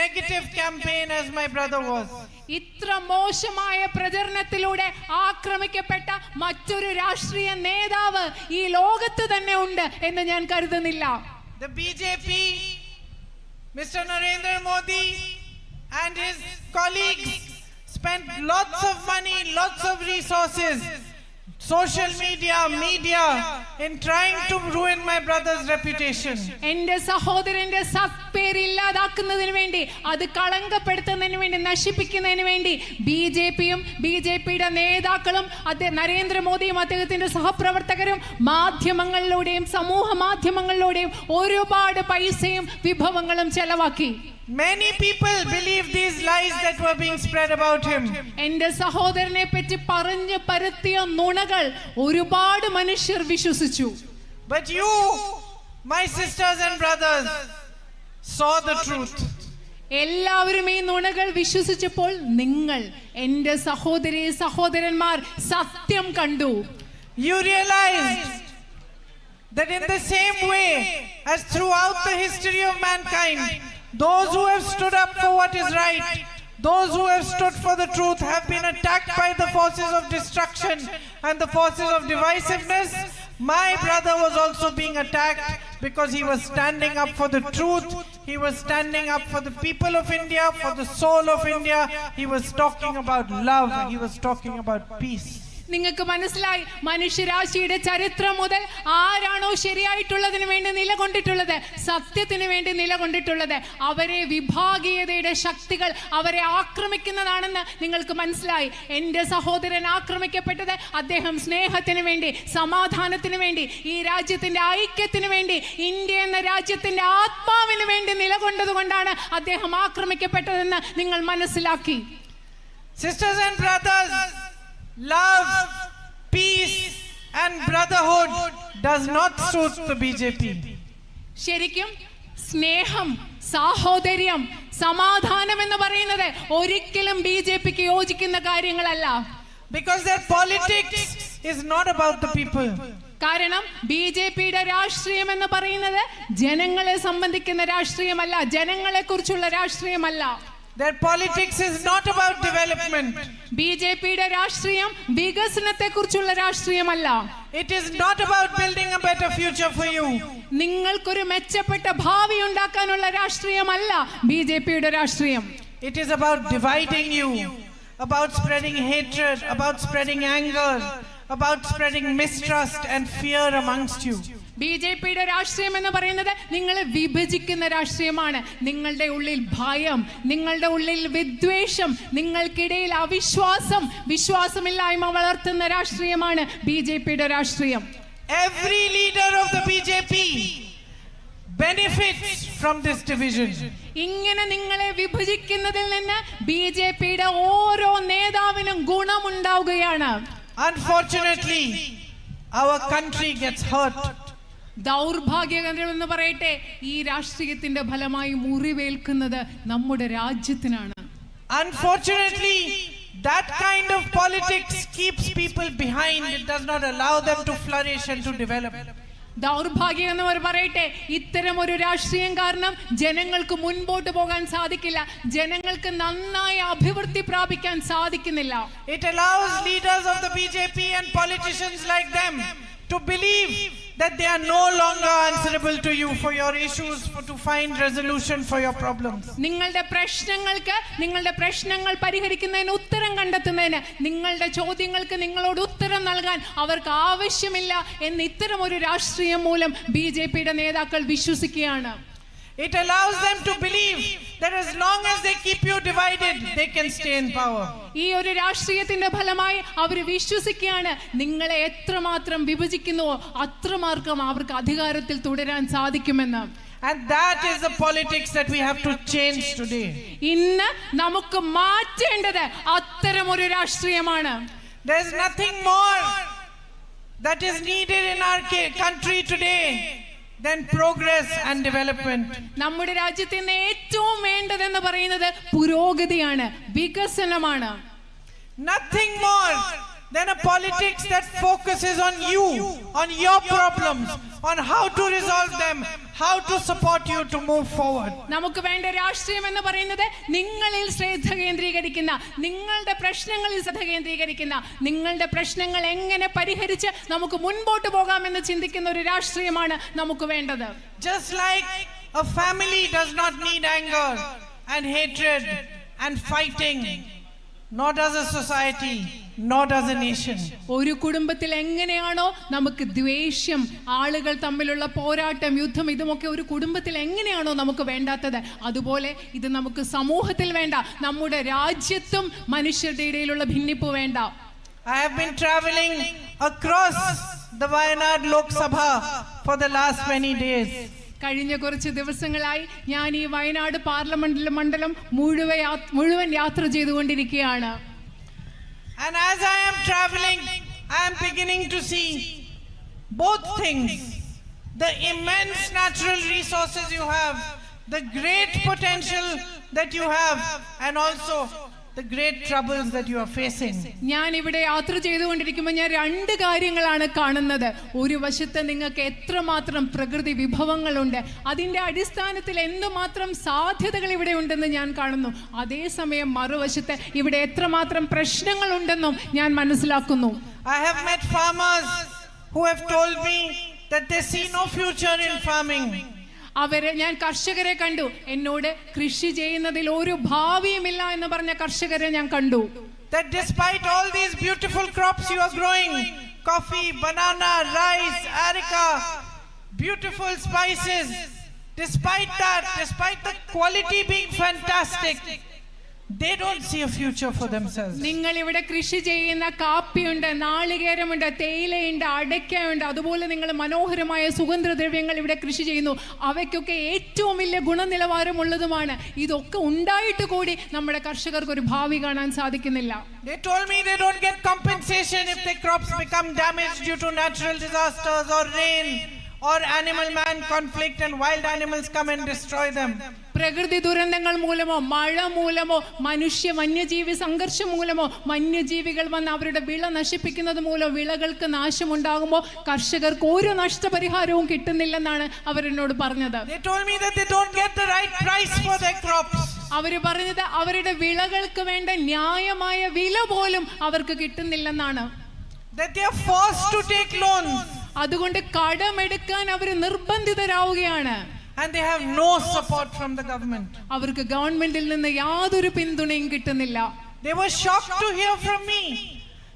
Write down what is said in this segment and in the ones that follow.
negative campaign as my brother was. ഇത്ര മോശമായ പ്രചരണത്തിലൂടെ ആക്രമിക്കപ്പെട്ട മറ്റൊരു രാഷ്ട്രീയ നേതാവ് ഈ ലോകത്ത് തന്നെ ഉണ്ട് എന്ന് ഞാൻ കരുതുന്നില്ല. The BJP, Mr. Narendra Modi and his colleagues spent lots of money, lots of resources, social media in trying to ruin my brother's reputation. എന്റെ സഹോദരന്റെ സത്പേര് ഇല്ലാതാക്കുന്നതിന് വേണ്ടി, അത് കളങ്കപ്പെടുത്തുന്നതിന് വേണ്ടി, നശിപ്പിക്കുന്നതിന് വേണ്ടി ബിജെപിയും ബിജെപിയുടെ നേതാക്കളും നരേന്ദ്രമോദിയും അദ്ദേഹത്തിന്റെ സഹപ്രവർത്തകരും മാധ്യമങ്ങളിലൂടെയും സമൂഹ മാധ്യമങ്ങളിലൂടെയും ഒരുപാട് പൈസയും വിഭവങ്ങളും ചെലവാക്കി. Many people believed these lies that were being spread about him. എന്റെ സഹോദരനെ പറ്റി പറഞ്ഞു പരത്തിയ നുണകൾ ഒരുപാട് മനുഷ്യർ വിശ്വസിച്ചു. But you, my sisters and brothers, saw the truth. എല്ലാവരും ഈ നുണകൾ വിശ്വസിച്ചപ്പോൾ നിങ്ങൾ എന്റെ സഹോദരി സഹോദരന്മാർ സത്യം കണ്ടു. You realized that in the same way as throughout the history of mankind, those who have stood up for what is right, those who have stood for the truth have been attacked by the forces of destruction and the forces of divisiveness. My brother was also being attacked because he was standing up for the truth. He was standing up for the people of India, for the soul of India. He was talking about love. He was talking about peace. നിങ്ങൾക്ക് മനസ്സിലായി, മനുഷ്യരാശിയുടെ ചരിത്രം മുതൽ ആരാണോ ശരിയായിട്ടുള്ളതിന് വേണ്ടി നിലകൊണ്ടിട്ടുള്ളത്, സത്യത്തിന് വേണ്ടി നിലകൊണ്ടിട്ടുള്ളത്, അവരെ വിഭാഗീയതയുടെ ശക്തികൾ അവരെ ആക്രമിക്കുന്നതാണെന്ന് നിങ്ങൾക്ക് മനസ്സിലായി. എൻ്റെ സഹോദരൻ ആക്രമിക്കപ്പെട്ടത് അദ്ദേഹം സ്നേഹത്തിന് വേണ്ടി, സമാധാനത്തിന് വേണ്ടി, ഈ രാജ്യത്തിന്റെ ഐക്യത്തിന് വേണ്ടി, ഇന്ത്യ എന്ന രാജ്യത്തിന്റെ ആത്മാവിന് വേണ്ടി നിലകൊണ്ടത് കൊണ്ടാണ് അദ്ദേഹം ആക്രമിക്കപ്പെട്ടതെന്ന് നിങ്ങൾ മനസ്സിലാക്കി. Sisters and brothers, love, peace and brotherhood does not suit the BJP. ശരിക്കും സ്നേഹം, സാഹോദര്യം, സമാധാനം എന്ന് പറയുന്നത് ഒരിക്കലും ബിജെപിക്ക് യോജിക്കുന്ന കാര്യങ്ങളല്ല. Because their politics is not about the people. കാരണം ബിജെപിയുടെ രാഷ്ട്രീയം എന്ന് പറയുന്നത് ജനങ്ങളെ സംബന്ധിക്കുന്ന രാഷ്ട്രീയമല്ല, ജനങ്ങളെ കുറിച്ചുള്ള രാഷ്ട്രീയമല്ല. Their politics is not about development. ബിജെപിയുടെ രാഷ്ട്രീയം വികസനത്തെ കുറിച്ചുള്ള രാഷ്ട്രീയമല്ല. It is not about building a better future for you. നിങ്ങൾക്കൊരു മെച്ചപ്പെട്ട ഭാവി ഉണ്ടാക്കാനുള്ള രാഷ്ട്രീയമല്ല ബിജെപിയുടെ രാഷ്ട്രീയം. It is about dividing you, about spreading hatred, about spreading anger, about spreading mistrust and fear amongst you. ബിജെപിയുടെ രാഷ്ട്രീയം എന്ന് പറയുന്നത് നിങ്ങളെ വിഭജിക്കുന്ന രാഷ്ട്രീയമാണ്. നിങ്ങളുടെ ഉള്ളിൽ ഭയം, നിങ്ങളുടെ ഉള്ളിൽ വിദ്വേഷം, നിങ്ങൾക്കിടയിൽ അവിശ്വാസം, വിശ്വാസമില്ലായ്മ വളർത്തുന്ന രാഷ്ട്രീയമാണ് ബിജെപിയുടെ രാഷ്ട്രീയം. Every leader of the BJP benefits from this division. ഇങ്ങനെ നിങ്ങളെ വിഭജിക്കുന്നതിൽ നിന്ന് ബിജെപിയുടെ ഓരോ നേതാവിനും ഗുണമുണ്ടാവുകയാണ്. Unfortunately, our country gets hurt. ദൗർഭാഗ്യകരമെന്ന് പറയട്ടെ, ഈ രാഷ്ട്രീയത്തിന്റെ ഫലമായി മുറിവേൽക്കുന്നത് നമ്മുടെ രാജ്യത്തിനാണ്. Unfortunately, that kind of politics keeps people behind. It does not allow them to flourish and to develop. ദൗർഭാഗ്യം എന്നവർ പറയട്ടെ, ഇത്തരം ഒരു രാഷ്ട്രീയം കാരണം ജനങ്ങൾക്ക് മുൻപോട്ട് പോകാൻ സാധിക്കില്ല, ജനങ്ങൾക്ക് നന്നായി അഭിവൃദ്ധി പ്രാപിക്കാൻ സാധിക്കുന്നില്ല. It allows leaders of the BJP and politicians like them to believe that they are no longer answerable to you for your issues, to find resolution for your problems. നിങ്ങളുടെ പ്രശ്നങ്ങൾ പരിഹരിക്കുന്നതിന്, ഉത്തരം കണ്ടെത്തുന്നതിന്, നിങ്ങളുടെ ചോദ്യങ്ങൾക്ക് നിങ്ങളോട് ഉത്തരം നൽകാൻ അവർക്ക് ആവശ്യമില്ല എന്ന് ഇത്തരം ഒരു രാഷ്ട്രീയം മൂലം ബിജെപിയുടെ നേതാക്കൾ വിശ്വസിക്കുകയാണ്. It allows them to believe that as long as they keep you divided, they can stay in power. ഈ ഒരു രാഷ്ട്രീയത്തിന്റെ ഫലമായി അവർ വിശ്വസിക്കുകയാണ്, നിങ്ങളെ എത്രമാത്രം വിഭജിക്കുന്നുവോ അത്രമാത്രം അവർക്ക് അധികാരത്തിൽ തുടരാൻ സാധിക്കുമെന്ന്. And that is the politics that we have to change today. ഇന്ന് നമുക്ക് മാറ്റേണ്ടത് അത്തരം ഒരു രാഷ്ട്രീയമാണ്. There is nothing more that is needed in our country today than progress and development. നമ്മുടെ രാജ്യത്തിന് ഏറ്റവും വേണ്ടതെന്ന് പറയുന്നത് പുരോഗതിയാണ്, വികസനമാണ്. Nothing more than a politics that focuses on you, on your problems, on how to resolve them, how to support you to move forward. നമുക്ക് വേണ്ട രാഷ്ട്രീയം എന്ന് പറയുന്നത് നിങ്ങളിൽ ശ്രദ്ധ കേന്ദ്രീകരിക്കുന്ന, നിങ്ങളുടെ പ്രശ്നങ്ങളിൽ ശ്രദ്ധ കേന്ദ്രീകരിക്കുന്ന, നിങ്ങളുടെ പ്രശ്നങ്ങൾ എങ്ങനെ പരിഹരിച്ച് നമുക്ക് മുൻപോട്ട് പോകാമെന്ന് ചിന്തിക്കുന്ന ഒരു രാഷ്ട്രീയമാണ് നമുക്ക് വേണ്ടത്. Just like a family does not need anger and hatred and fighting, nor does a society, nor does a nation. ഒരു കുടുംബത്തിൽ എങ്ങനെയാണോ നമുക്ക് ദ്വേഷം, ആളുകൾ തമ്മിലുള്ള പോരാട്ടം, യുദ്ധം, ഇതുമൊക്കെ ഒരു കുടുംബത്തിൽ എങ്ങനെയാണോ നമുക്ക് വേണ്ടാത്തത്, അതുപോലെ ഇത് നമുക്ക് സമൂഹത്തിൽ വേണ്ട, നമ്മുടെ രാജ്യത്തും മനുഷ്യരുടെ ഇടയിലുള്ള ഭിന്നിപ്പ് വേണ്ട. I have been traveling across the Wayanad Lok Sabha for the last many days. കഴിഞ്ഞ കുറച്ച് ദിവസങ്ങളായി ഞാൻ ഈ വയനാട് പാർലമെന്റ് മണ്ഡലം മുഴുവൻ യാത്ര ചെയ്തുകൊണ്ടിരിക്കുകയാണ്. And as I am traveling, I am beginning to see both things: the immense natural resources you have, the great potential that you have, and also the great troubles that you are facing. ഞാൻ ഇവിടെ യാത്ര ചെയ്തുകൊണ്ടിരിക്കുമ്പോൾ ഞാൻ രണ്ട് കാര്യങ്ങളാണ് കാണുന്നത്. ഒരു വശത്ത് നിങ്ങൾക്ക് എത്രമാത്രം പ്രകൃതി വിഭവങ്ങളുണ്ട്, അതിന്റെ അടിസ്ഥാനത്തിൽ എന്തുമാത്രം സാധ്യതകൾ ഇവിടെ ഉണ്ടെന്ന് ഞാൻ കാണുന്നു. അതേസമയം മറുവശത്ത് ഇവിടെ എത്രമാത്രം പ്രശ്നങ്ങൾ ഉണ്ടെന്നും ഞാൻ മനസ്സിലാക്കുന്നു. I have met farmers who have told me that they see no future in farming. ഞാൻ കർഷകരെ കണ്ടു, എന്നോട് കൃഷി ചെയ്യുന്നതിൽ ഒരു ഭാവിയുമില്ല എന്ന് പറഞ്ഞ കർഷകരെ ഞാൻ കണ്ടു. That despite all these beautiful crops you are growing, coffee, banana, rice, areca, beautiful spices, despite that, despite the quality being fantastic, they don't see a future for themselves. നിങ്ങൾ ഇവിടെ കൃഷി ചെയ്യുന്ന കാപ്പിയുണ്ട്, നാളികേരമുണ്ട്, തേയിലയുണ്ട്, അടയ്ക്കയുണ്ട്, അതുപോലെ നിങ്ങൾ മനോഹരമായ സുഗന്ധദ്രവ്യങ്ങൾ ഇവിടെ കൃഷി ചെയ്യുന്നു. അവയ്ക്കൊക്കെ ഏറ്റവും വലിയ ഗുണനിലവാരമുള്ളതുമാണ്. ഇതൊക്കെ ഉണ്ടായിട്ട് കൂടി നമ്മുടെ കർഷകർക്ക് ഒരു ഭാവി കാണാൻ സാധിക്കുന്നില്ല. They told me they don't get compensation if their crops become damaged due to natural disasters or rain or animal-man conflict and wild animals come and destroy them. പ്രകൃതി ദുരന്തങ്ങൾ മൂലമോ, മഴ മൂലമോ, വന്യജീവി സംഘർഷം മൂലമോ, വന്യജീവികൾ വന്ന് അവരുടെ വിള നശിപ്പിക്കുന്നത് മൂലം വിളകൾക്ക് നാശമുണ്ടാകുമ്പോൾ കർഷകർക്ക് ഒരു നഷ്ടപരിഹാരവും കിട്ടുന്നില്ലെന്നാണ് അവരെന്നോട് പറഞ്ഞത്. They told me that they don't get the right price for their crops. അവര് പറഞ്ഞത് അവരുടെ വിളകൾക്ക് വേണ്ട ന്യായമായ വില പോലും അവർക്ക് കിട്ടുന്നില്ലെന്നാണ്. That they are forced to take loans. അതുകൊണ്ട് കടമെടുക്കാൻ അവർ നിർബന്ധിതരാവുകയാണ്. And they have no support from the government. അവർക്ക് ഗവൺമെന്റിൽ നിന്ന് യാതൊരു പിന്തുണയും കിട്ടുന്നില്ല. They were shocked to hear from me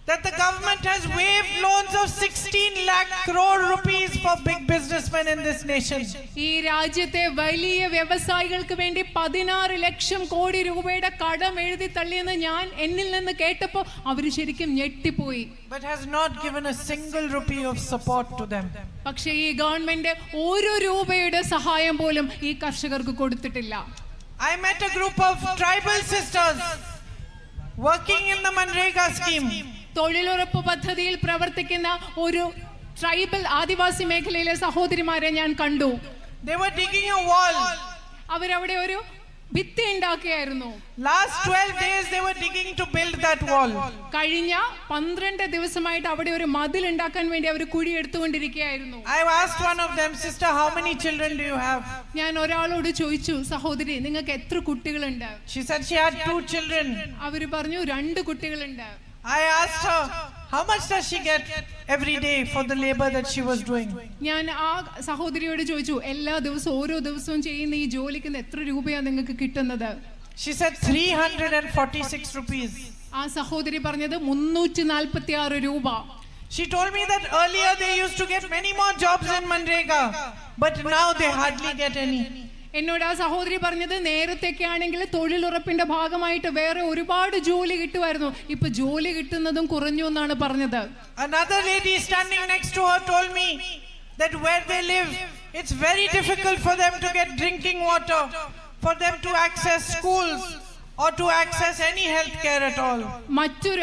that the government has waived loans of 16 lakh crore rupees for big businessmen in this nation. ഈ രാജ്യത്തെ വലിയ വ്യവസായികൾക്ക് വേണ്ടി 16 ലക്ഷം കോടി രൂപയുടെ കടം എഴുതി തള്ളിയെന്ന് ഞാൻ എന്നിൽ നിന്ന് കേട്ടപ്പോൾ അവർ ശരിക്കും ഞെട്ടിപ്പോയി. But has not given a single rupee of support to them. പക്ഷേ ഈ ഗവൺമെന്റ് ഒരു രൂപയുടെ സഹായം പോലും ഈ കർഷകർക്ക് കൊടുത്തിട്ടില്ല. I met a group of tribal sisters working in the Manrega scheme. തൊഴിലുറപ്പ് പദ്ധതിയിൽ പ്രവർത്തിക്കുന്ന ഒരു ട്രൈബൽ ആദിവാസി മേഖലയിലെ സഹോദരിമാരെ ഞാൻ കണ്ടു. They were digging a wall. അവരവിടെ ഒരു ഭിത്തി ഉണ്ടാക്കുകയായിരുന്നു. Last 12 days they were digging to build that wall. കഴിഞ്ഞ 12 ദിവസമായിട്ട് അവിടെ ഒരു മതിൽ ഉണ്ടാക്കാൻ വേണ്ടി അവർ കുഴി എടുത്തുകൊണ്ടിരിക്കുകയായിരുന്നു. I asked one of them, sister, how many children do you have? ഞാൻ ഒരാളോട് ചോദിച്ചു, സഹോദരി നിങ്ങൾക്ക് എത്ര കുട്ടികളുണ്ട്? She said she had 2 children. അവര് പറഞ്ഞു 2 കുട്ടികളുണ്ട്. I asked her, how much does she get every day for the labor that she was doing? ഞാൻ ആ സഹോദരിയോട് ചോദിച്ചു, എല്ലാ ദിവസവും ഓരോ ദിവസവും ചെയ്യുന്ന ഈ ജോലിക്ക് എത്ര രൂപയാണ് നിങ്ങൾക്ക് കിട്ടുന്നത്? She said 346 rupees. ആ സഹോദരി പറഞ്ഞത് 346 രൂപ. She told me that earlier they used to get many more jobs in Manrega, but now they hardly get any. എന്നോട് ആ സഹോദരി പറഞ്ഞത് നേരത്തെയൊക്കെ ആണെങ്കിൽ തൊഴിലുറപ്പിന്റെ ഭാഗമായിട്ട് വേറെ ഒരുപാട് ജോലി കിട്ടുമായിരുന്നു, ഇപ്പൊ ജോലി കിട്ടുന്നതും കുറഞ്ഞു എന്നാണ് പറഞ്ഞത്. Another lady standing next to her told me that where they live, it's very difficult for them to get drinking water, for them to access schools or to access any health care at all.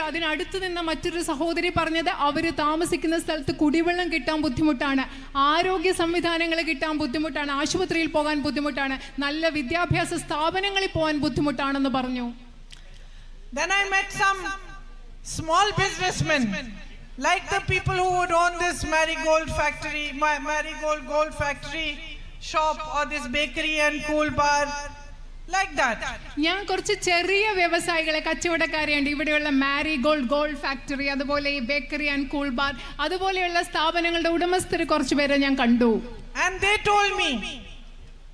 അതിനടുത്ത് നിന്ന മറ്റൊരു സഹോദരി പറഞ്ഞത് അവര് താമസിക്കുന്ന സ്ഥലത്ത് കുടിവെള്ളം കിട്ടാൻ ബുദ്ധിമുട്ടാണ്, ആരോഗ്യ സംവിധാനങ്ങൾ കിട്ടാൻ ബുദ്ധിമുട്ടാണ്, ആശുപത്രിയിൽ പോകാൻ ബുദ്ധിമുട്ടാണ്, നല്ല വിദ്യാഭ്യാസ സ്ഥാപനങ്ങളിൽ പോകാൻ ബുദ്ധിമുട്ടാണെന്ന് പറഞ്ഞു. Then I met some small businessmen, like the people who would own this marigold gold factory shop or this bakery and cool bar, like that. ഞാൻ കുറച്ച് ചെറിയ വ്യവസായികളെ, കച്ചവടക്കാരെയുണ്ട്. ഇവിടെയുള്ള മാരിഗോൾഡ് ഫാക്ടറി, അതുപോലെ ഈ ബേക്കറി ആൻഡ് കൂൾ ബാർ, അതുപോലെയുള്ള സ്ഥാപനങ്ങളുടെ ഉടമസ്ഥർ കുറച്ച് പേരെ ഞാൻ കണ്ടു. And they told me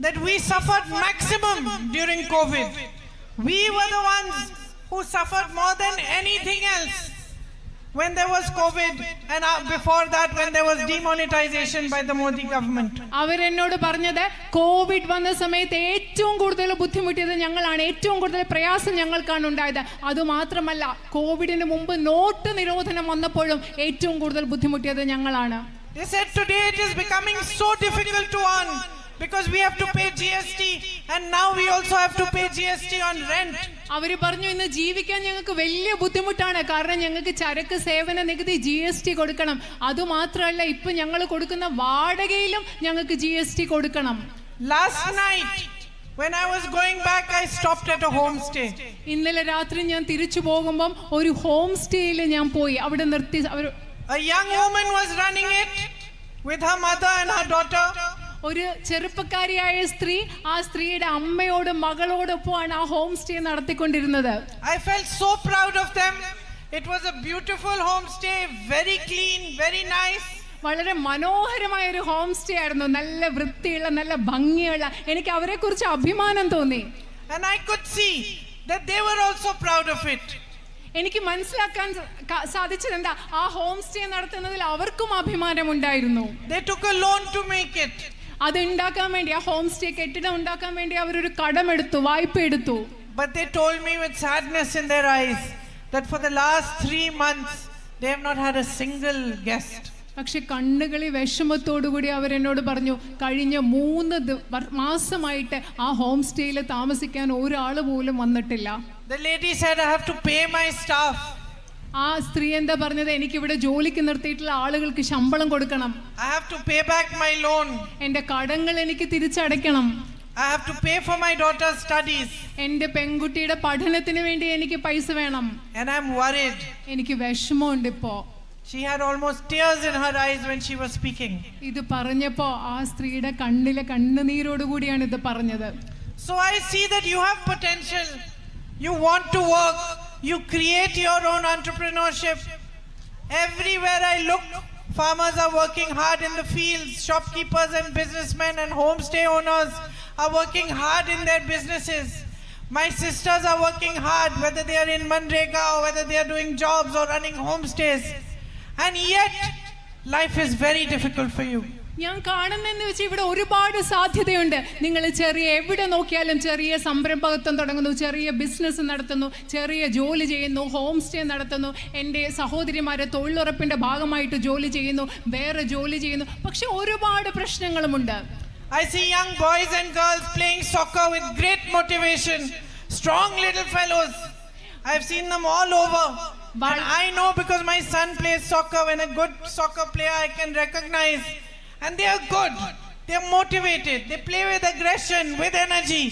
that we suffered maximum during COVID. We were the ones who suffered more than anything else when there was COVID, and before that when there was demonetization by the Modi government. അവരെന്നോട് പറഞ്ഞത് Covid വന്ന സമയത്ത് ഏറ്റവും കൂടുതൽ ബുദ്ധിമുട്ടിയത് ഞങ്ങളാണ്, ഏറ്റവും കൂടുതൽ പ്രയാസം ഞങ്ങൾക്കാണ് ഉണ്ടായത്. അതുമാത്രമല്ല, കോവിഡിന് മുമ്പ് നോട്ട് നിരോധനം വന്നപ്പോഴും ഏറ്റവും കൂടുതൽ ബുദ്ധിമുട്ടിയത് ഞങ്ങളാണ്. They said today it is becoming so difficult to earn because we have to pay GST, and now we also have to pay GST on rent. അവര് പറഞ്ഞു, ഇന്ന് ജീവിക്കാൻ ഞങ്ങൾക്ക് വലിയ ബുദ്ധിമുട്ടാണ്, കാരണം ഞങ്ങൾക്ക് ചരക്ക് സേവന നികുതി GST കൊടുക്കണം. അതുമാത്രമല്ല, ഇപ്പൊ ഞങ്ങൾ കൊടുക്കുന്ന വാടകയിലും ഞങ്ങൾക്ക് GST കൊടുക്കണം. Last night when I was going back, I stopped at a homestay. ഇന്നലെ രാത്രി ഞാൻ തിരിച്ചു പോകുമ്പോൾ ഒരു ഹോം സ്റ്റേയിൽ ഞാൻ പോയി. അവിടെ നിർത്തി. A young woman was running it with her mother and her daughter. ഒരു ചെറുപ്പക്കാരിയായ സ്ത്രീ ആ സ്ത്രീയുടെ അമ്മയോടും മകളോടൊപ്പമാണ് ആ ഹോം സ്റ്റേ നടത്തിക്കൊണ്ടിരുന്നത്. I felt so proud of them. It was a beautiful homestay, very clean, very nice. വളരെ മനോഹരമായ ഒരു ഹോം സ്റ്റേ ആയിരുന്നു, നല്ല വൃത്തിയുള്ള, നല്ല ഭംഗിയുള്ള. എനിക്ക് അവരെ കുറിച്ച് അഭിമാനം തോന്നി. And I could see that they were also proud of it. എനിക്ക് മനസ്സിലാക്കാൻ സാധിച്ചത് എന്താ, ആ ഹോം സ്റ്റേ നടത്തുന്നതിൽ അവർക്കും അഭിമാനമുണ്ടായിരുന്നു. They took a loan to make it. അത് ഉണ്ടാക്കാൻ വേണ്ടി, ആ ഹോം സ്റ്റേ കെട്ടിടം ഉണ്ടാക്കാൻ വേണ്ടി അവരൊരു കടമെടുത്തു, വായ്പ എടുത്തു. But they told me with sadness in their eyes that for the last 3 months they have not had a single guest. പക്ഷെ കണ്ണുകളിൽ വിഷമത്തോടുകൂടി അവരെന്നോട് പറഞ്ഞു, കഴിഞ്ഞ 3 മാസമായിട്ട് ആ ഹോം സ്റ്റേയിൽ താമസിക്കാൻ ഒരാൾ പോലും വന്നിട്ടില്ല. The lady said, I have to pay my staff. ആ സ്ത്രീ എന്താ പറഞ്ഞത്, എനിക്ക് ഇവിടെ ജോലിക്ക് നിർത്തിയിട്ടുള്ള ആളുകൾക്ക് ശമ്പളം കൊടുക്കണം. I have to pay back my loan. എന്റെ കടങ്ങൾ എനിക്ക് തിരിച്ചടയ്ക്കണം. I have to pay for my daughter's studies. എന്റെ പെൺകുട്ടിയുടെ പഠനത്തിന് വേണ്ടി എനിക്ക് പൈസ വേണം. And I'm worried. എനിക്ക് വിഷമമുണ്ട് ഇപ്പോ. She had almost tears in her eyes when she was speaking. ഇത് പറഞ്ഞപ്പോ ആ സ്ത്രീയുടെ കണ്ണിലെ കണ്ണുനീരോടുകൂടിയാണ് ഇത് പറഞ്ഞത്. So I see that you have potential. You want to work. You create your own entrepreneurship. Everywhere I look, farmers are working hard in the fields. Shopkeepers and businessmen and homestay owners are working hard in their businesses. My sisters are working hard, whether they are in Manrega or whether they are doing jobs or running homestays. And yet, life is very difficult for you. ഞാൻ കാണുന്നതെന്ന് വെച്ചാൽ ഇവിടെ ഒരുപാട് സാധ്യതയുണ്ട്. നിങ്ങൾ എവിടെ നോക്കിയാലും ചെറിയ സംരംഭകത്വം തുടങ്ങുന്നു, ചെറിയ ബിസിനസ് നടത്തുന്നു, ചെറിയ ജോലി ചെയ്യുന്നു, ഹോം സ്റ്റേ നടത്തുന്നു. എൻ്റെ സഹോദരിമാരെ തൊഴിലുറപ്പിൻ്റെ ഭാഗമായിട്ട് ജോലി ചെയ്യുന്നു, വേറെ ജോലി ചെയ്യുന്നു. പക്ഷെ ഒരുപാട് പ്രശ്നങ്ങളുമുണ്ട്. I see young boys and girls playing soccer with great motivation, strong little fellows. I've seen them all over. But I know because my son plays soccer, when a good soccer player I can recognize. And they are good. They are motivated. They play with aggression, with energy.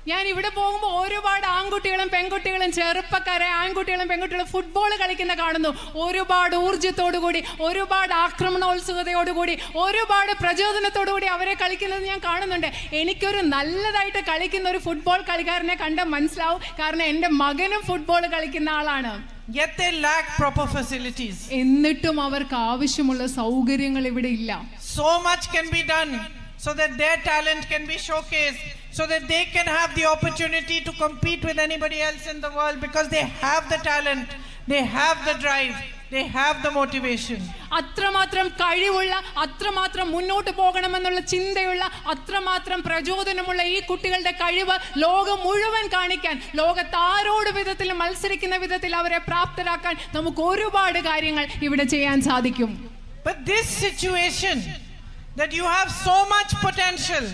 ഞാൻ ഇവിടെ പോകുമ്പോൾ ഒരുപാട് ആൺകുട്ടികളും പെൺകുട്ടികളും, ചെറുപ്പക്കാരെ ആൺകുട്ടികളും പെൺകുട്ടികളും football കളിക്കുന്ന കാണുന്നു. ഒരുപാട് ഊർജ്ജത്തോടുകൂടി, ഒരുപാട് ആക്രമണോത്സുകതയോടുകൂടി, ഒരുപാട് പ്രചോദനത്തോടുകൂടി അവരെ കളിക്കുന്നത് ഞാൻ കാണുന്നുണ്ട്. എനിക്കൊരു നല്ലതായിട്ട് കളിക്കുന്ന ഒരു ഫുട്ബോൾ കളിക്കാരനെ കണ്ടാൽ മനസ്സിലാവും, കാരണം എൻ്റെ മകനും ഫുട്ബോൾ കളിക്കുന്ന ആളാണ്. Yet they lack proper facilities. എന്നിട്ടും അവർക്ക് ആവശ്യമുള്ള സൗകര്യങ്ങൾ ഇവിടെ ഇല്ല. So much can be done so that their talent can be showcased, so that they can have the opportunity to compete with anybody else in the world, because they have the talent, they have the drive, they have the motivation. അത്രമാത്രം കഴിവുള്ള, അത്രമാത്രം മുന്നോട്ട് പോകണമെന്നുള്ള ചിന്തയുള്ള, അത്രമാത്രം പ്രചോദനമുള്ള ഈ കുട്ടികളുടെ കഴിവ് ലോകം മുഴുവൻ കാണിക്കാൻ, ലോകത്താരോട് വിധത്തിൽ മത്സരിക്കുന്ന വിധത്തിൽ അവരെ പ്രാപ്തരാക്കാൻ നമുക്ക് ഒരുപാട് കാര്യങ്ങൾ ഇവിടെ ചെയ്യാൻ സാധിക്കും. But this situation that you have so much potential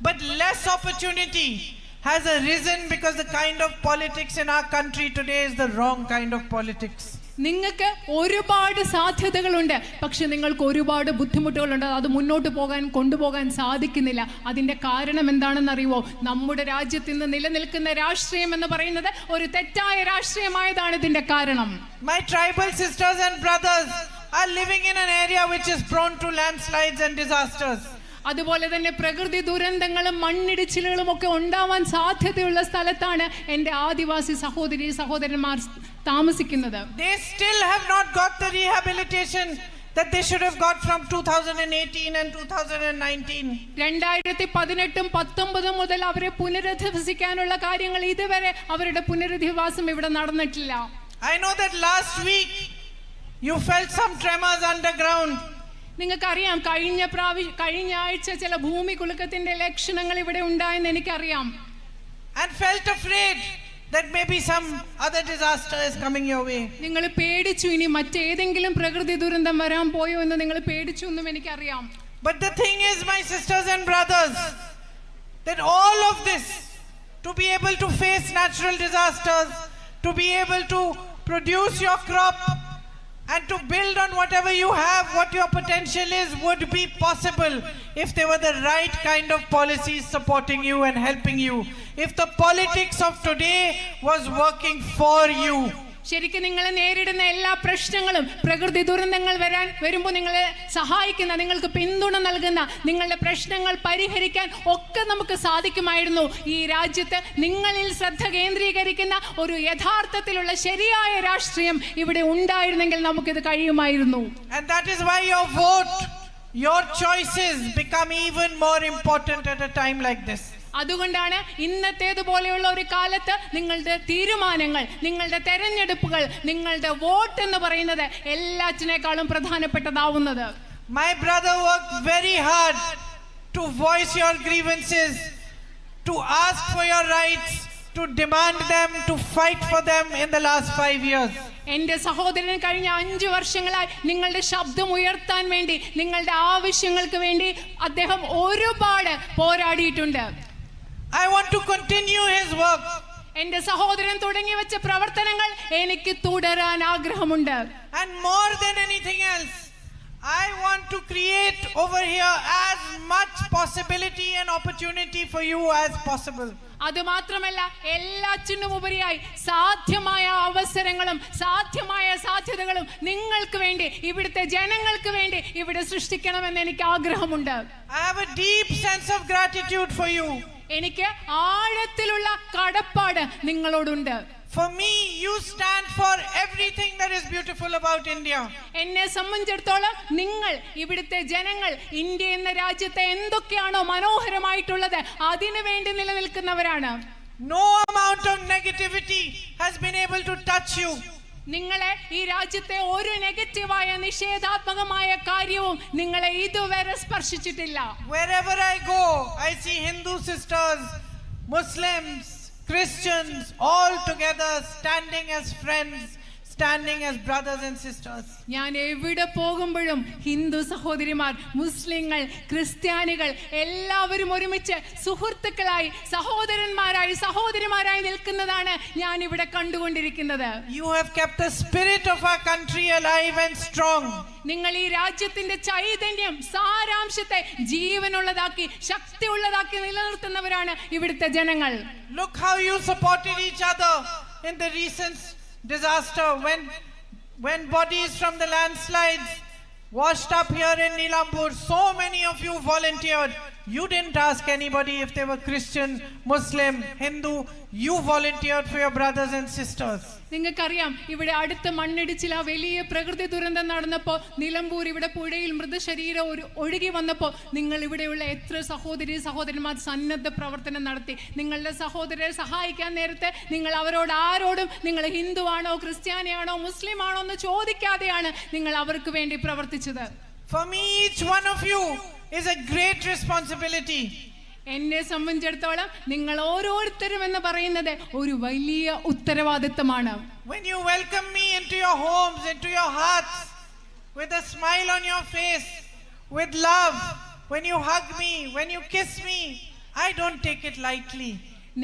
but less opportunity has arisen because the kind of politics in our country today is the wrong kind of politics. നിങ്ങൾക്ക് ഒരുപാട് സാധ്യതകളുണ്ട്, പക്ഷെ നിങ്ങൾക്ക് ഒരുപാട് ബുദ്ധിമുട്ടുകളുണ്ട്. അത് മുന്നോട്ട് കൊണ്ടുപോകാൻ സാധിക്കുന്നില്ല. അതിന്റെ കാരണം എന്താണെന്നറിയുമോ? നമ്മുടെ രാജ്യത്ത് ഇന്ന് നിലനിൽക്കുന്ന രാഷ്ട്രീയം എന്ന് പറയുന്നത് ഒരു തെറ്റായ രാഷ്ട്രീയമായതാണ് ഇതിന്റെ കാരണം. My tribal sisters and brothers are living in an area which is prone to landslides and disasters. അതുപോലെ തന്നെ പ്രകൃതി ദുരന്തങ്ങളും മണ്ണിടിച്ചിലുകളും ഒക്കെ ഉണ്ടാവാൻ സാധ്യതയുള്ള സ്ഥലത്താണ് എൻ്റെ ആദിവാസി സഹോദരന്മാർ താമസിക്കുന്നത്. They still have not got the rehabilitation that they should have got from 2018 and 2019. 2018-19 മുതൽ അവരെ പുനരധിവസിക്കാനുള്ള കാര്യങ്ങൾ ഇതുവരെ അവരുടെ പുനരധിവാസം ഇവിടെ നടന്നിട്ടില്ല. I know that last week you felt some tremors underground. നിങ്ങൾക്കറിയാം, കഴിഞ്ഞ ആഴ്ച ചില ഭൂമി കുലുക്കത്തിന്റെ ലക്ഷണങ്ങൾ ഇവിടെ ഉണ്ടായെന്ന് എനിക്കറിയാം. And felt afraid that maybe some other disaster is coming your way. നിങ്ങൾ പേടിച്ചു, ഇനി മറ്റേതെങ്കിലും പ്രകൃതി ദുരന്തം വരാൻ പോയോ എന്ന് നിങ്ങൾ പേടിച്ചു എന്നും എനിക്കറിയാം. But the thing is, my sisters and brothers, that all of this, to be able to face natural disasters, to be able to produce your crop and to build on whatever you have, what your potential is, would be possible if there were the right kind of policies supporting you and helping you, if the politics of today was working for you. ശരിക്കും നിങ്ങൾ നേരിടുന്ന എല്ലാ പ്രശ്നങ്ങളും, പ്രകൃതി ദുരന്തങ്ങൾ വരുമ്പോൾ നിങ്ങളെ സഹായിക്കുന്ന, നിങ്ങൾക്ക് പിന്തുണ നൽകുന്ന, നിങ്ങളുടെ പ്രശ്നങ്ങൾ പരിഹരിക്കാൻ ഒക്കെ നമുക്ക് സാധിക്കുമായിരുന്നു. ഈ രാജ്യത്ത് നിങ്ങളിൽ ശ്രദ്ധ കേന്ദ്രീകരിക്കുന്ന ഒരു യഥാർത്ഥത്തിലുള്ള ശരിയായ രാഷ്ട്രീയം ഇവിടെ ഉണ്ടായിരുന്നെങ്കിൽ നമുക്കിത് കഴിയുമായിരുന്നു. And that is why your vote, your choices become even more important at a time like this. അതുകൊണ്ടാണ് ഇന്നത്തേതുപോലെയുള്ള ഒരു കാലത്ത് നിങ്ങളുടെ തീരുമാനങ്ങൾ, നിങ്ങളുടെ തെരഞ്ഞെടുപ്പുകൾ, നിങ്ങളുടെ വോട്ട് എന്ന് പറയുന്നത് എല്ലാറ്റിനേക്കാളും പ്രധാനപ്പെട്ടതാവുന്നത്. My brother worked very hard to voice your grievances, to ask for your rights, to demand them, to fight for them in the last 5 years. എന്റെ സഹോദരൻ കഴിഞ്ഞ 5 വർഷങ്ങളായി നിങ്ങളുടെ ശബ്ദം ഉയർത്താൻ വേണ്ടി, നിങ്ങളുടെ ആവശ്യങ്ങൾക്ക് വേണ്ടി അദ്ദേഹം ഒരുപാട് പോരാടിയിട്ടുണ്ട്. I want to continue his work. എന്റെ സഹോദരൻ തുടങ്ങി വെച്ച പ്രവർത്തനങ്ങൾ എനിക്ക് തുടരാൻ ആഗ്രഹമുണ്ട്. And more than anything else, I want to create over here as much possibility and opportunity for you as possible. അത് മാത്രമല്ല, എല്ലാറ്റിനും ഉപരിയായി സാധ്യമായ അവസരങ്ങളും സാധ്യമായ സാധ്യതകളും നിങ്ങൾക്ക് വേണ്ടി, ഇവിടുത്തെ ജനങ്ങൾക്ക് വേണ്ടി ഇവിടെ സൃഷ്ടിക്കണമെന്ന് എനിക്ക് ആഗ്രഹമുണ്ട്. I have a deep sense of gratitude for you. എനിക്ക് ആഴത്തിലുള്ള കടപ്പാട് നിങ്ങളോടുണ്ട്. For me, you stand for everything that is beautiful about India. എന്നെ സംബന്ധിച്ചിടത്തോളം നിങ്ങൾ, ഇവിടുത്തെ ജനങ്ങൾ, ഇന്ത്യ എന്ന രാജ്യത്തെ എന്തൊക്കെയാണോ മനോഹരമായിട്ടുള്ളത് അതിനു വേണ്ടി നിലനിൽക്കുന്നവരാണ്. No amount of negativity has been able to touch you. നിങ്ങളെ, ഈ രാജ്യത്തെ ഒരു നെഗറ്റീവായ നിഷേധാത്മകമായ കാര്യവും നിങ്ങളെ ഇതുവരെ സ്പർശിച്ചിട്ടില്ല. Wherever I go, I see Hindu sisters, Muslims, Christians, all together standing as friends, standing as brothers and sisters. ഞാൻ എവിടെ പോകുമ്പോഴും ഹിന്ദു സഹോദരിമാർ, മുസ്ലിങ്ങൾ, ക്രിസ്ത്യാനികൾ എല്ലാവരും ഒരുമിച്ച് സുഹൃത്തുക്കളായി, സഹോദരന്മാരായി നിൽക്കുന്നതാണ് ഞാൻ ഇവിടെ കണ്ടുകൊണ്ടിരിക്കുന്നത്. You have kept the spirit of our country alive and strong. നിങ്ങൾ ഈ രാജ്യത്തിന്റെ ചൈതന്യം, സാരാംശത്തെ ജീവനുള്ളതാക്കി, ശക്തിയുള്ളതാക്കി നിലനിർത്തുന്നവരാണ് ഇവിടുത്തെ ജനങ്ങൾ. Look how you supported each other in the recent disaster when bodies from the landslides washed up here in Nilambur. So many of you volunteered. You didn't ask anybody if they were Christian, Muslim, Hindu. You volunteered for your brothers and sisters. നിങ്ങൾക്കറിയാം, ഇവിടെ അടുത്ത മണ്ണിടിച്ചിൽ, ആ വലിയ പ്രകൃതി ദുരന്തം നടന്നപ്പോൾ നിലമ്പൂർ ഇവിടെ പുഴയിൽ മൃതശരീരം ഒഴുകി വന്നപ്പോൾ നിങ്ങൾ ഇവിടെയുള്ള എത്ര സഹോദരന്മാർ സന്നദ്ധ പ്രവർത്തനം നടത്തി. നിങ്ങളുടെ സഹോദരരെ സഹായിക്കാൻ നേരത്തെ നിങ്ങൾ ആരോടും നിങ്ങൾ ഹിന്ദുവാണോ, ക്രിസ്ത്യാനിയാണോ, മുസ്ലിം ആണോ എന്ന് ചോദിക്കാതെയാണ് നിങ്ങൾ അവർക്ക് വേണ്ടി പ്രവർത്തിച്ചത്. For me, each one of you is a great responsibility. എന്നെ സംബന്ധിച്ചിടത്തോളം നിങ്ങൾ ഓരോരുത്തരും എന്ന് പറയുന്നത് ഒരു വലിയ ഉത്തരവാദിത്തമാണ്. When you welcome me into your homes, into your hearts, with a smile on your face, with love, when you hug me, when you kiss me, I don't take it lightly.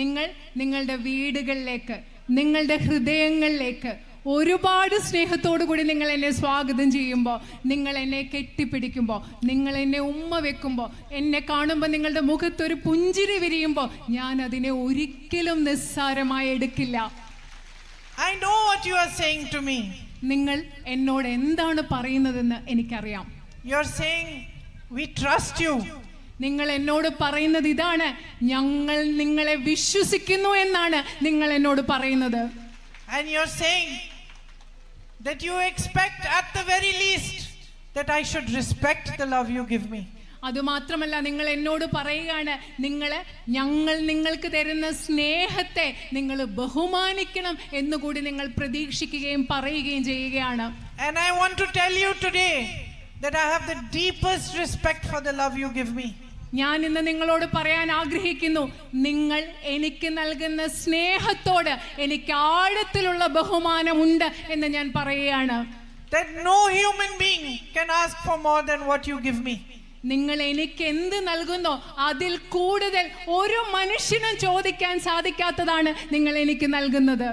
നിങ്ങൾ നിങ്ങളുടെ വീടുകളിലേക്ക്, നിങ്ങളുടെ ഹൃദയങ്ങളിലേക്ക് ഒരുപാട് സ്നേഹത്തോടു കൂടി നിങ്ങൾ എന്നെ സ്വാഗതം ചെയ്യുമ്പോൾ, നിങ്ങൾ എന്നെ കെട്ടിപ്പിടിക്കുമ്പോൾ, നിങ്ങൾ എന്നെ ഉമ്മ വെക്കുമ്പോൾ, എന്നെ കാണുമ്പോൾ നിങ്ങളുടെ മുഖത്തൊരു പുഞ്ചിരി വിരിയുമ്പോൾ ഞാൻ അതിനെ ഒരിക്കലും നിസ്സാരമായി എടുക്കില്ല. I know what you are saying to me. നിങ്ങൾ എന്നോട് എന്താണ് പറയുന്നതെന്ന് എനിക്കറിയാം. You are saying we trust you. നിങ്ങൾ എന്നോട് പറയുന്നത് ഇതാണ്, ഞങ്ങൾ നിങ്ങളെ വിശ്വസിക്കുന്നു എന്നാണ് നിങ്ങൾ എന്നോട് പറയുന്നത്. And you are saying that you expect at the very least that I should respect the love you give me. അതുമാത്രമല്ല, നിങ്ങൾ എന്നോട് പറയുകയാണ്, ഞങ്ങൾ നിങ്ങൾക്ക് തരുന്ന സ്നേഹത്തെ നിങ്ങൾ ബഹുമാനിക്കണം എന്നുകൂടി നിങ്ങൾ പ്രതീക്ഷിക്കുകയും പറയുകയും ചെയ്യുകയാണ്. And I want to tell you today that I have the deepest respect for the love you give me. ഞാൻ ഇന്ന് നിങ്ങളോട് പറയാൻ ആഗ്രഹിക്കുന്നു, നിങ്ങൾ എനിക്ക് നൽകുന്ന സ്നേഹത്തോട് എനിക്ക് ആഴത്തിലുള്ള ബഹുമാനമുണ്ട് എന്ന് ഞാൻ പറയുകയാണ്. That no human being can ask for more than what you give me. നിങ്ങൾ എനിക്ക് എന്ത് നൽകുന്നോ അതിൽ കൂടുതൽ ഒരു മനുഷ്യനും ചോദിക്കാൻ സാധിക്കാത്തതാണ് നിങ്ങൾ എനിക്ക് നൽകുന്നത്.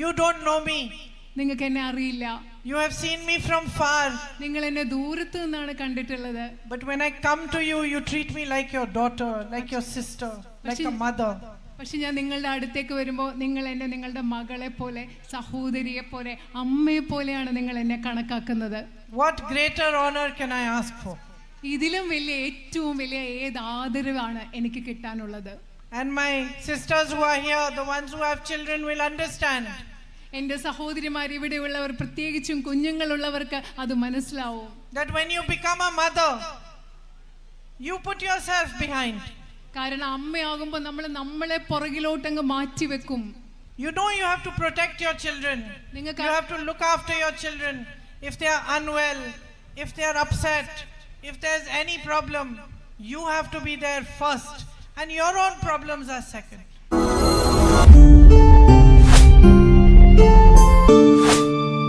You don't know me. നിങ്ങൾക്ക് എന്നെ അറിയില്ല. You have seen me from far. നിങ്ങൾ എന്നെ ദൂരത്ത് നിന്നാണ് കണ്ടിട്ടുള്ളത്. But when I come to you, you treat me like your daughter, like your sister, like a mother. പക്ഷെ ഞാൻ നിങ്ങളുടെ അടുത്തേക്ക് വരുമ്പോൾ നിങ്ങൾ എന്നെ നിങ്ങളുടെ മകളെ പോലെ, സഹോദരിയെ പോലെ, അമ്മയെ പോലെയാണ് നിങ്ങൾ എന്നെ കണക്കാക്കുന്നത്. What greater honor can I ask for? ഇതിലും വലിയ, ഏറ്റവും വലിയ ഏത് ആദരവാണ് എനിക്ക് കിട്ടാനുള്ളത്? And my sisters who are here, the ones who have children, will understand. എൻ്റെ സഹോദരിമാർ ഇവിടെയുള്ളവർ, പ്രത്യേകിച്ചും കുഞ്ഞുങ്ങളുള്ളവർക്ക് അത് മനസ്സിലാവും. That when you become a mother, you put yourself behind. കാരണം അമ്മയാകുമ്പോൾ നമ്മളെ പുറകിലോട്ടങ്ങ് മാറ്റി വെക്കും. You know you have to protect your children. You have to look after your children. If they are unwell, if they are upset, if there's any problem, you have to be there first, and your own problems are second.